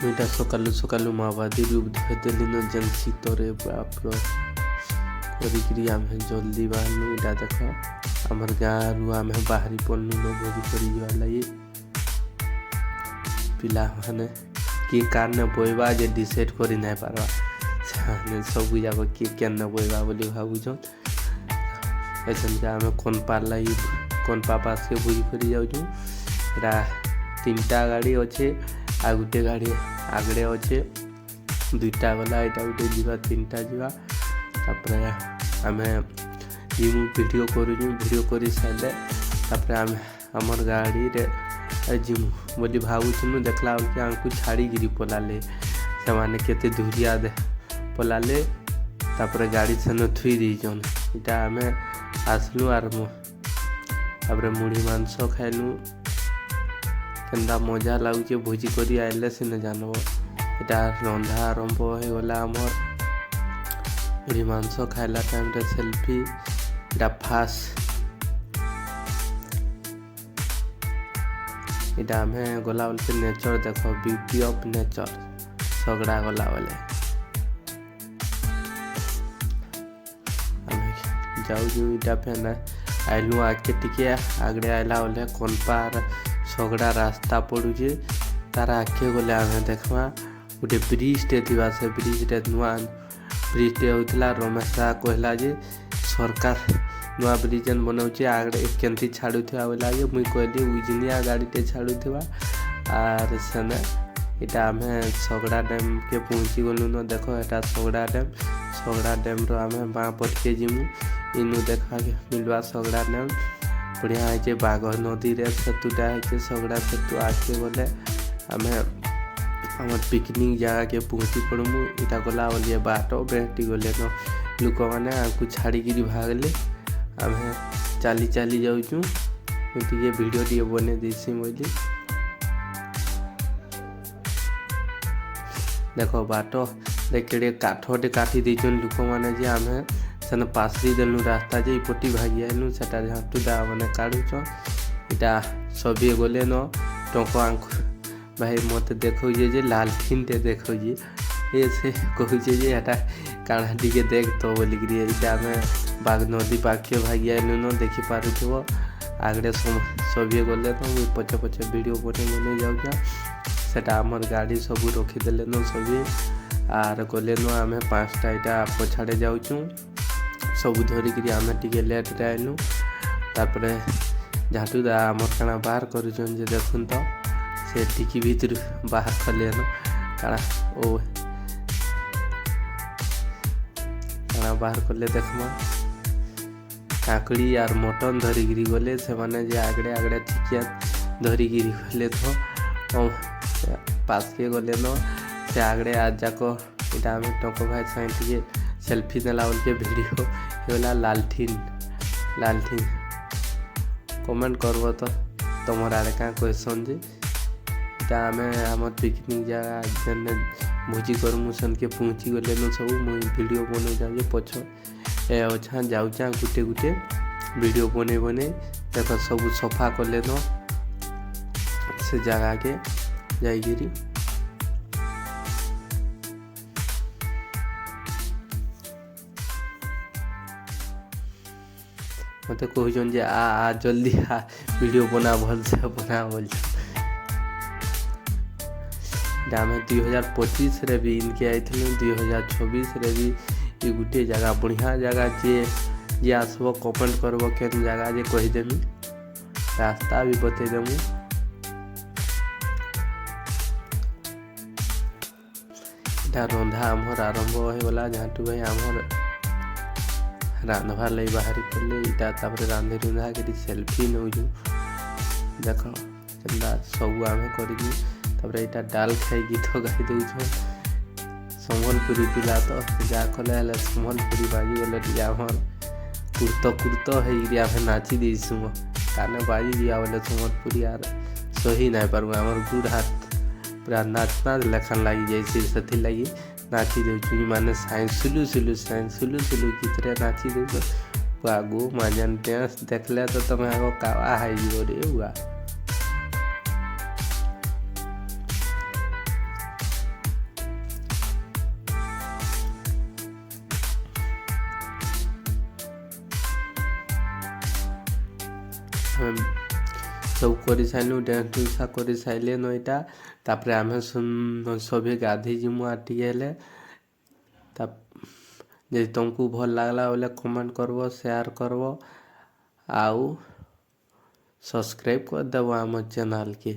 मुईटा सकालू सकालू माओवादी धोदेली न जेन शीतरे बापर करी आमे जल्दी बाहरनु। इटा देख आमर गाँव रु आमे बाहरी पड़नु न भोजी करी जावा लगी। पिला माने किए कार न बोइबा जे डिसाइड करी नहीं पारबा से सब जाक किए क्या न बोइबा बोली भावुछन। ऐसन के आमे कोनपा पास के भोजी करी जाऊँ। एटा 3टा गाड़ी अच्छे आ गोटे गाड़ी आगड़े अच्छे 2टा गला यहाँ गोटे जीवा 3टा जीवा। तापर आमे जिमु वीडियो करूँ वीडियो कर सारे तापर आमे आमर गाड़ी रे जिमु बोली भावुँ। देखला बेलके आमको छाड़ी पलाले से माने केते धुरिया दे पलाले। तापर गाड़ी सेन थुई दीचन। इटा आमे आसलु आर तापर मुढ़ी मांस खाइलु। केन्दा मजा लगुचे भोजी करी आइले सिने जानब। इटा रंधा आरंभ हो गला आमर मुढ़ी मांस खाइला टाइम रे सेल्फी इटा फास्ट। इटा आमे गला बोलते नेचर देख ब्यूटी ऑफ नेचर सगड़ा गला बोले आमे जाऊ। इटा फेन आइलु आके टिके आगड़े आइला बोले कोनपार सगड़ा रास्ता पड़ुचे तार आगे गले आमे देखमा गोटे ब्रिजटे थी। से ब्रिजटे नुआ ब्रिजटे होता रमेश दा कहला जे सरकार नुआ ब्रिज बनाऊे आगे केमती छाड़ुवा बोला जे मुई कहली उजनिया गाड़ीटे छाड़ुवा आर सेने इटा आमे सगड़ा डैम के पहुँची गलु न। देख एटा सगड़ा डैम रो आमे बाँ पटके जिमु। इनु देखा के मिलवा सगड़ा डैम बढ़िया है। बाघ नदी रे सेतुटा है सगड़ा सेतु आगे गले आमे आम पिकनिक जगह के पहुँची पड़मु। इटा गला बोलिए बाट बेहटी गले न लोक मैंने आमको छाड़ी भागले आमे चाली चाली जाऊँ। मुझे वीडियो टे बने देसी बोली देख बाट देखे काठटे काटी देचन लोक मैंने जे आमे सेन पासरी देलु रास्ता जे पटी भागी आइलु से झाटुदा मैंने काढ़ुच। इटा सभी गले न टंक आंक भाई मत देखौजे जे लालठिनटे देखौजे ये से कहूचे जे एटा काढ़ा टिके देख तो बोलिकी। इटा आमे बाघ नदी पाखे भागी आइलु न देखी पारुथब आगड़े सभी गले न मुझे पचे पचे वीडियो बने जाऊँ। सेटा आमर गाड़ी सब रखीदेले न सभी आर गले न आमे 5टा इटा पछाड़े जाऊँ। सब धरिकी आमे टिके लेट रे आइलु। तापर झाटुदा आमर काना बाहर करुचन जे देखुन तो से टिकी भीतर बाहर खले न काना ओ काना बाहर कले देखमा काकड़ी यार मटन धरिकी गले से माने जे आगड़े आगड़े टिकिया धरिकी गले तो पास के गले न से आगड़े आज जाक इटा आमे टको भाई साइड टिके सेल्फी नेला बोलके वीडियो होला लालठिन कमेंट करब तो तुमर आड़े क्या क्वेश्चन जे इटा आमे आम पिकनिक जगह जेन भोजी करमु सन के पहुँची गले न सब मुई वीडियो बने जाऊँ पछ ए अच्छा जाऊँ गुटे गुटे वीडियो बने देख सब सफा कले न से जगह के जाइगिरी। मत कहन जे आ जल्दी आ वीडियो बना भल से बना बोल। आम 2025 रे भी इनके आई 2026 रे भी ये गोटे जगह बढ़िया जगह जे आसब कमेंट करब केन जगह जे कहीदेमी रास्ता भी बतईदेमु। इटा रंधा आमर आरंभ होगला झाटू भाई आमर रांधवार लगी बाहरी पड़े। इटा तापर रांधे रुंधा के सेल्फी नौजु देख चंदा सब आमे करी। तापर इटा डाल खाई गीत गाई दौछ सम्बलपुरी पिला तो जा कले सम्बलपुरी बाजी गले टे आमर कुर्त है आमे नाची देसु काने बाजी दिया बोले सम्बलपुरी यार सही नहीं पारू आमर गुड़ हाथ पूरा नाचना लेखन लगी जाए से लगी नाची दे माने साइंस सुलु गीत रे नाची दे आगो मजान डांस देखले तो तुम आगो कावा है रे हुआ सब कर सारू डेंस डुसा कर सारे नईटा तापर आम सभी गाधे जीमु आर टिके जदि तुमको भल लगला बोले कमेंट करब शेयर करब आउ सब्सक्राइब कर देव आम चैनल के।